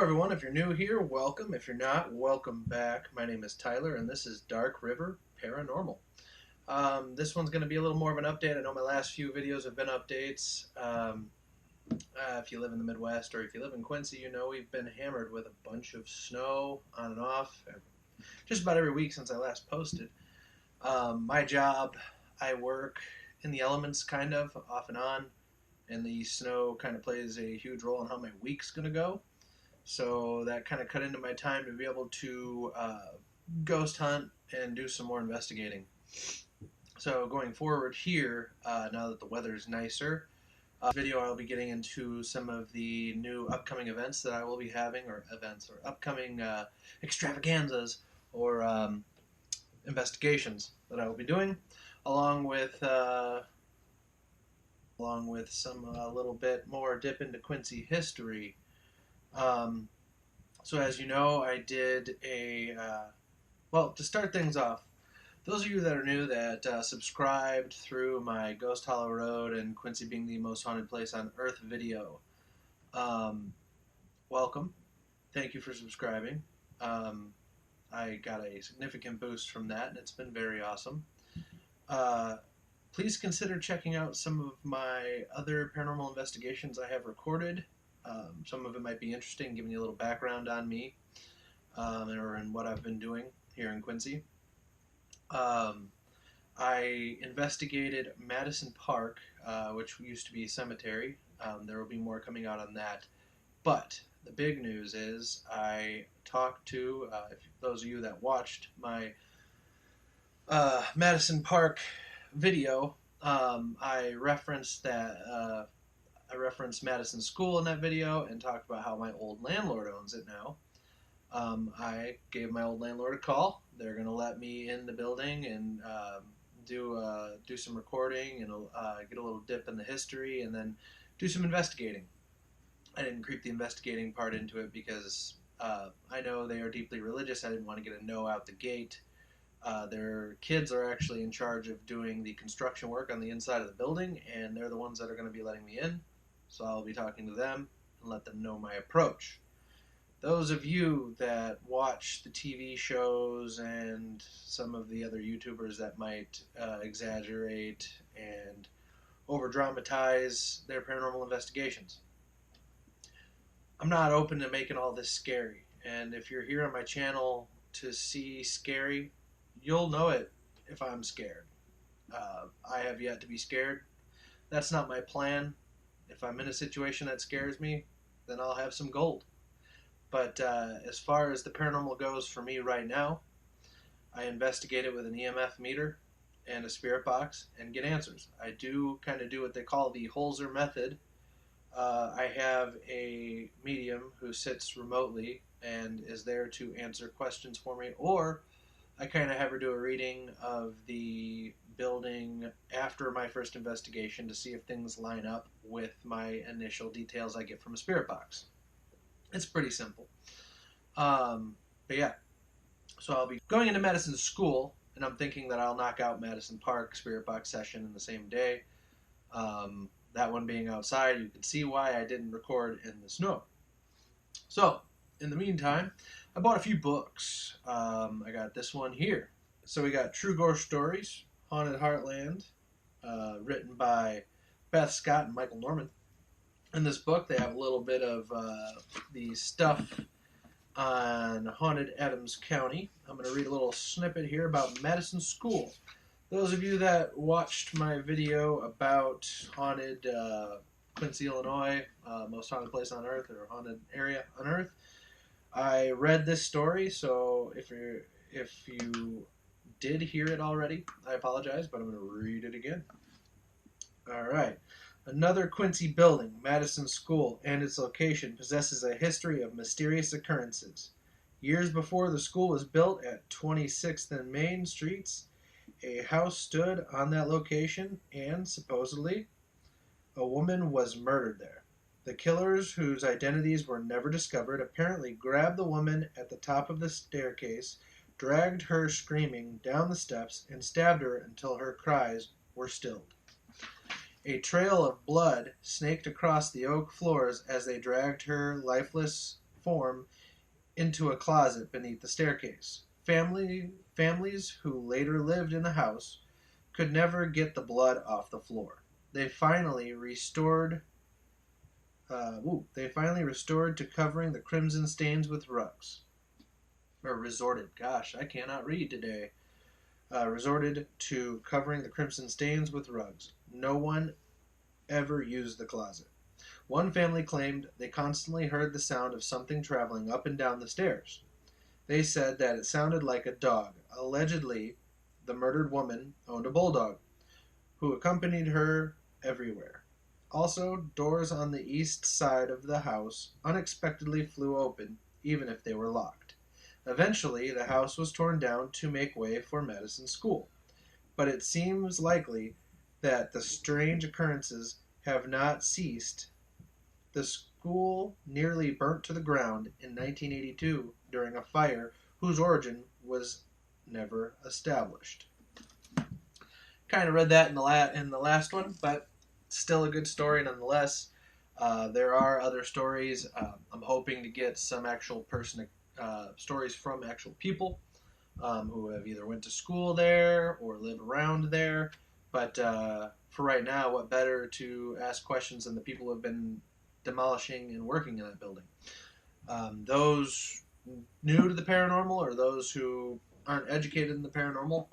everyone. If you're new here, welcome. If you're not, welcome back. My name is Tyler, and this is Dark River Paranormal. This one's going to be a little more of an update. I know my last few videos have been updates. If you live in the Midwest or if you live in Quincy, you know we've been hammered with a bunch of snow on and off just about every week since I last posted. My job, I work in the elements kind of off and on, and the snow kind of plays a huge role in how my week's going to go. So that kind of cut into my time to be able to ghost hunt and do some more investigating. So going forward here, now that the weather's nicer, this video I'll be getting into some of the new upcoming events that I will be having, or upcoming extravaganzas or investigations that I will be doing, along with some little bit more dip into Quincy history. So as you know, I did well, to start things off, those of you that are new that subscribed through my Ghost Hollow Road and Quincy being the most haunted place on Earth video, welcome. Thank you for subscribing. I got a significant boost from that, and it's been very awesome. Please consider checking out some of my other paranormal investigations I have recorded. Some of it might be interesting, giving you a little background on me or in what I've been doing here in Quincy. I investigated Madison Park, which used to be a cemetery. There will be more coming out on that. But the big news is I talked to, those of you that watched my Madison Park video, I referenced Madison School in that video and talked about how my old landlord owns it now. I gave my old landlord a call. They're going to let me in the building and do some recording and get a little dip in the history and then do some investigating. I didn't creep the investigating part into it because I know they are deeply religious. I didn't want to get a no out the gate. Their kids are actually in charge of doing the construction work on the inside of the building, and they're the ones that are going to be letting me in. So I'll be talking to them and let them know my approach. Those of you that watch the TV shows and some of the other YouTubers that might exaggerate and over-dramatize their paranormal investigations, I'm not open to making all this scary. And if you're here on my channel to see scary, you'll know it if I'm scared. I have yet to be scared. That's not my plan. If I'm in a situation that scares me, then I'll have some gold. But as far as the paranormal goes for me right now, I investigate it with an EMF meter and a spirit box and get answers. I do kind of do what they call the Holzer method. I have a medium who sits remotely and is there to answer questions for me, or I kind of have her do a reading of the building after my first investigation to see if things line up with my initial details I get from a spirit box. It's pretty simple. But yeah, so I'll be going into Madison School, and I'm thinking that I'll knock out Madison Park spirit box session in the same day. That one being outside, you can see why I didn't record in the snow. So, in the meantime, I bought a few books. I got this one here. So we got True Ghost Stories, Haunted Heartland, written by Beth Scott and Michael Norman. In this book, they have a little bit of the stuff on Haunted Adams County. I'm going to read a little snippet here about Madison School. Those of you that watched my video about haunted Quincy, Illinois, most haunted place on Earth, or haunted area on Earth, I read this story, so if you did hear it already, I apologize, but I'm going to read it again. All right. Another Quincy building, Madison School, and its location possesses a history of mysterious occurrences. Years before the school was built at 26th and Main Streets, a house stood on that location, and supposedly, a woman was murdered there. The killers, whose identities were never discovered, apparently grabbed the woman at the top of the staircase, dragged her screaming down the steps, and stabbed her until her cries were stilled. A trail of blood snaked across the oak floors as they dragged her lifeless form into a closet beneath the staircase. Families who later lived in the house could never get the blood off the floor. They finally restored. They finally restored to covering the crimson stains with rugs. Or resorted. Gosh, I cannot read today. Resorted to covering the crimson stains with rugs. No one ever used the closet. One family claimed they constantly heard the sound of something traveling up and down the stairs. They said that it sounded like a dog. Allegedly, the murdered woman owned a bulldog who accompanied her everywhere. Also, doors on the east side of the house unexpectedly flew open, even if they were locked. Eventually, the house was torn down to make way for Madison School, but it seems likely that the strange occurrences have not ceased. The school nearly burnt to the ground in 1982 during a fire whose origin was never established. Kind of read that in the last one, but still a good story nonetheless. There are other stories. I'm hoping to get some actual stories from actual people who have either went to school there or live around there. But for right now, what better to ask questions than the people who have been demolishing and working in that building? Those new to the paranormal or those who aren't educated in the paranormal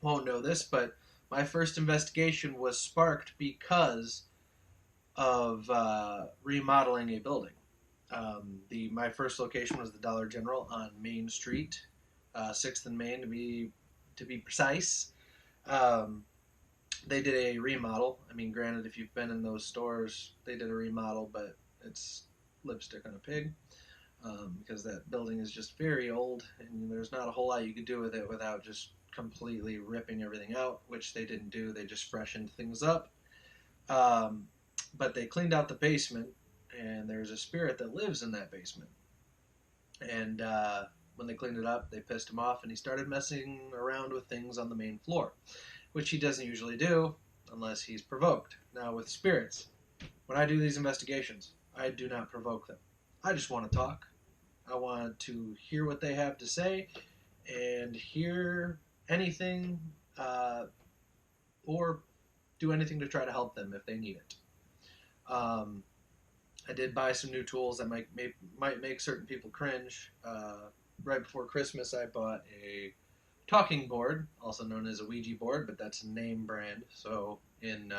won't know this, but my first investigation was sparked because of remodeling a building. My first location was the Dollar General on Main Street, 6th and Main to be precise. They did a remodel. I mean, granted, if you've been in those stores, they did a remodel, but it's lipstick on a pig because that building is just very old, and there's not a whole lot you could do with it without just completely ripping everything out, which they didn't do. They just freshened things up. But they cleaned out the basement, and there's a spirit that lives in that basement. And when they cleaned it up, they pissed him off, and he started messing around with things on the main floor, which he doesn't usually do unless he's provoked. Now, with spirits, when I do these investigations, I do not provoke them. I just want to talk. I want to hear what they have to say and hear anything or do anything to try to help them if they need it. I did buy some new tools that might make certain people cringe. Right before Christmas, I bought a talking board, also known as a Ouija board, but that's a name brand. So in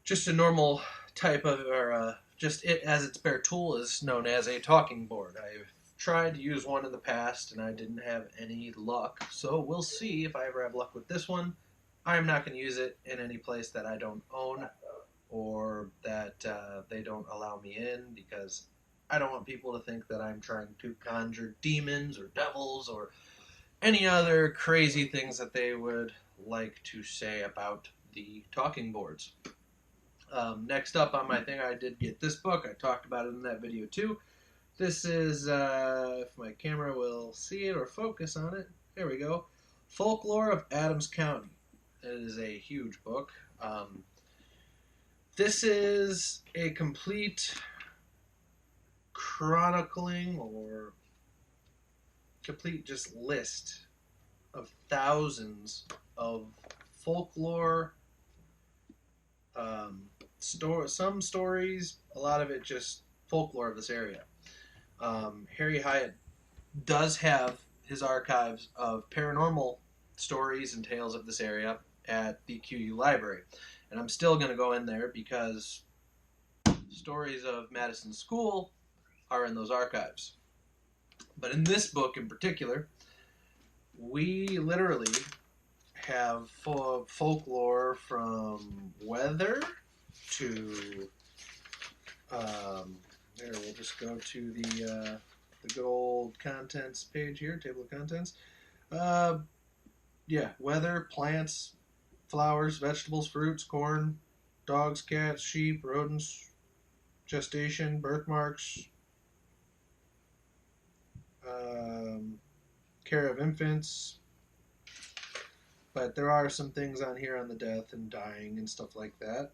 just a normal type of, or just it as its bare tool is known as a talking board. I've tried to use one in the past and I didn't have any luck. So we'll see if I ever have luck with this one. I'm not going to use it in any place that I don't own or that they don't allow me in because I don't want people to think that I'm trying to conjure demons or devils or any other crazy things that they would like to say about the talking boards. Next up on my thing, I did get this book. I talked about it in that video too. This is, if my camera will see it or focus on it, there we go. Folklore of Adams County. It is a huge book. This is a complete chronicling or complete just list of thousands of folklore, some stories, a lot of it just folklore of this area. Harry Hyatt does have his archives of paranormal stories and tales of this area at the QU library. And I'm still going to go in there because stories of Madison School are in those archives. But in this book in particular, we literally have folklore from weather to there, we'll just go to the good old contents page here, table of contents. Weather, plants, flowers, vegetables, fruits, corn, dogs, cats, sheep, rodents, gestation, birthmarks, care of infants. But there are some things on here on the death and dying and stuff like that.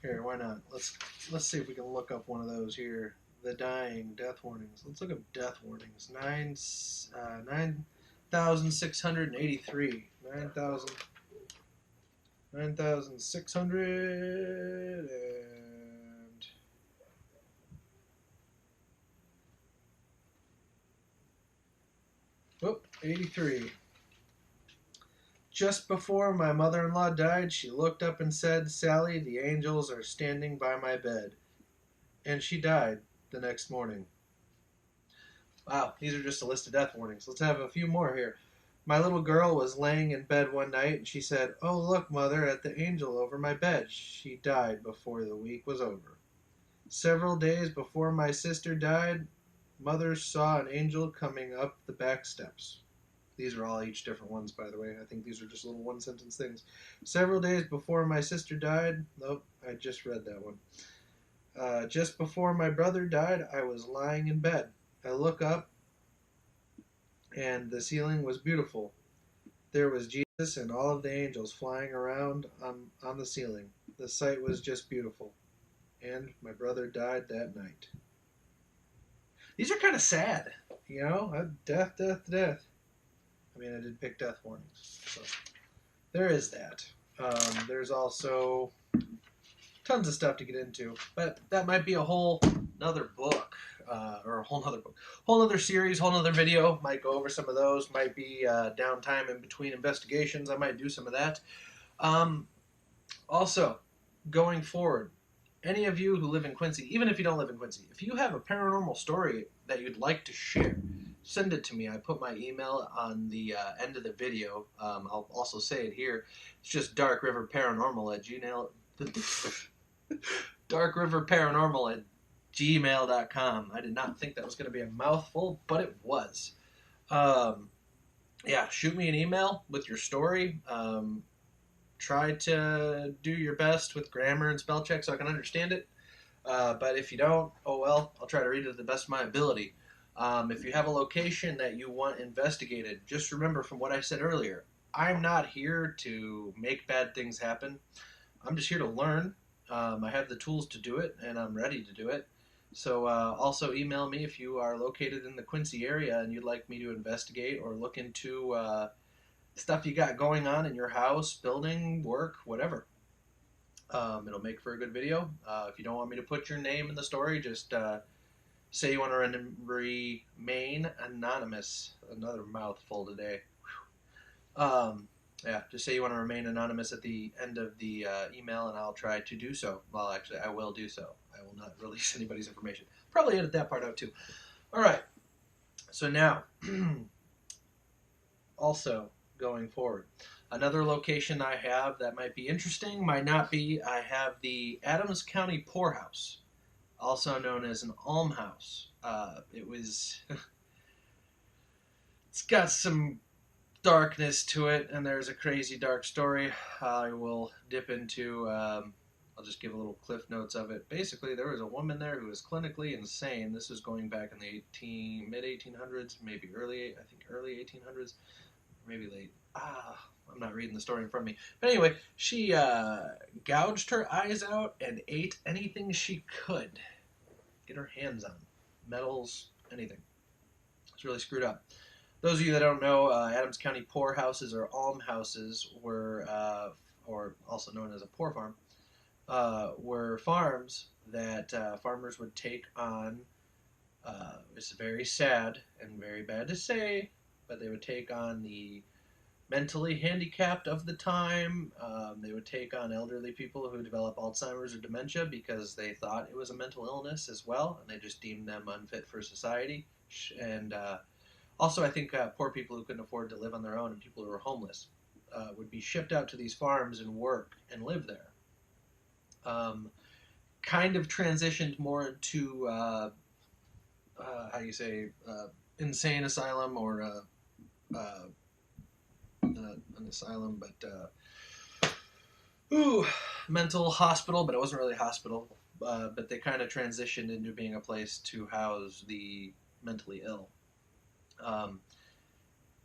Here, why not? Let's see if we can look up one of those here. The dying death warnings. Let's look up death warnings. 9,683. 9,600 and 83. Just before my mother-in-law died, she looked up and said, "Sally, the angels are standing by my bed." And she died the next morning. Wow, these are just a list of death warnings. Let's have a few more here. My little girl was laying in bed one night and she said, "Oh, look, Mother, at the angel over my bed." She died before the week was over. Several days before my sister died, Mother saw an angel coming up the back steps. These are all each different ones, by the way. I think these are just little one sentence things. Several days before my sister died, nope, I just read that one. Just before my brother died, I was lying in bed. I look up, and the ceiling was beautiful. There was Jesus and all of the angels flying around on the ceiling. The sight was just beautiful. And my brother died that night. These are kind of sad, you know? Death, death, death. I mean, I did pick death warnings. So there is that. There's also tons of stuff to get into, but that might be a whole nother book, or a whole nother book, whole nother series, whole nother video. Might go over some of those. Might be downtime in between investigations. I might do some of that. Also, going forward, any of you who live in Quincy, even if you don't live in Quincy, if you have a paranormal story that you'd like to share, send it to me. I put my email on the end of the video. I'll also say it here. It's just darkriverparanormal@gmail. darkriverparanormal@gmail.com. I did not think that was going to be a mouthful, but it was. Yeah, shoot me an email with your story. Try to do your best with grammar and spell check so I can understand it. But if you don't, oh well, I'll try to read it to the best of my ability. If you have a location that you want investigated, just remember from what I said earlier, I'm not here to make bad things happen. I'm just here to learn. I have the tools to do it, and I'm ready to do it. So also email me if you are located in the Quincy area and you'd like me to investigate or look into stuff you got going on in your house, building, work, whatever. It'll make for a good video. If you don't want me to put your name in the story, just say you want to remain anonymous. Another mouthful today. Yeah, just say you want to remain anonymous at the end of the email, and I'll try to do so. Well, actually, I will do so. I will not release anybody's information. Probably edit that part out, too. All right. So now, also going forward, another location I have that might be interesting, might not be, I have the Adams County Poorhouse, also known as an almhouse. It's got some darkness to it, and there's a crazy dark story I will dip into. I'll just give a little cliff notes of it. Basically, there was a woman there who was clinically insane. This was going back in the mid 1800s, maybe early 1800s, maybe late. I'm not reading the story in front of me. But anyway, she gouged her eyes out and ate anything she could get her hands on. Metals, anything. It's really screwed up. Those of you that don't know, Adams County poorhouses or almhouses were, or also known as a poor farm, were farms that farmers would take on. It's very sad and very bad to say, but they would take on the mentally handicapped of the time. They would take on elderly people who develop Alzheimer's or dementia because they thought it was a mental illness as well, and they just deemed them unfit for society. And also, I think poor people who couldn't afford to live on their own and people who were homeless would be shipped out to these farms and work and live there. Kind of transitioned more into, how do you say, insane asylum or not an asylum, but mental hospital, but it wasn't really a hospital. But they kind of transitioned into being a place to house the mentally ill.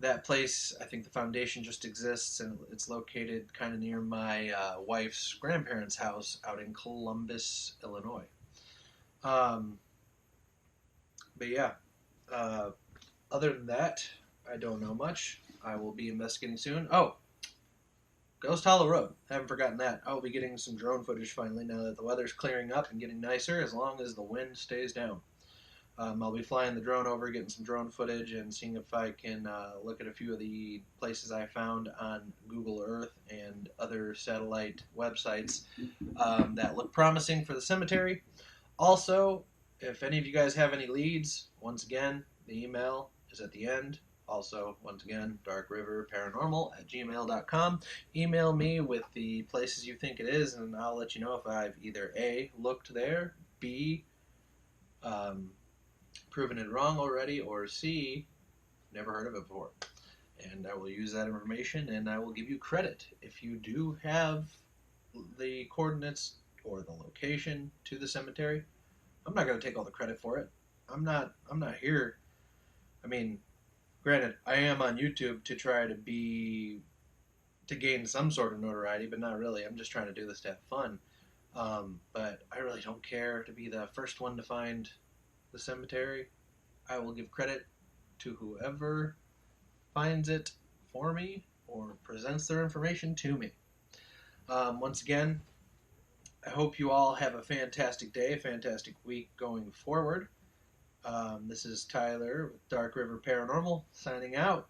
that place, I think the foundation just exists, and it's located kind of near my wife's grandparents' house out in Columbus, Illinois. Um, but yeah, uh, other than that, I don't know much. I will be investigating soon. Oh, Ghost Hollow Road. I haven't forgotten that. I will be getting some drone footage finally now that the weather's clearing up and getting nicer as long as the wind stays down. I'll be flying the drone over, getting some drone footage, and seeing if I can look at a few of the places I found on Google Earth and other satellite websites that look promising for the cemetery. Also, if any of you guys have any leads, once again, the email is at the end. Also, once again, darkriverparanormal@gmail.com. Email me with the places you think it is, and I'll let you know if I've either A, looked there, B, um, proven it wrong already, or C, never heard of it before. And I will use that information and I will give you credit if you do have the coordinates or the location to the cemetery. I'm not going to take all the credit for it. I'm not here. I mean, granted, I am on YouTube to try to gain some sort of notoriety, but not really. I'm just trying to do this to have fun. But I really don't care to be the first one to find the cemetery. I will give credit to whoever finds it for me or presents their information to me. Once again, I hope you all have a fantastic day, a fantastic week going forward. This is Tyler with Dark River Paranormal signing out.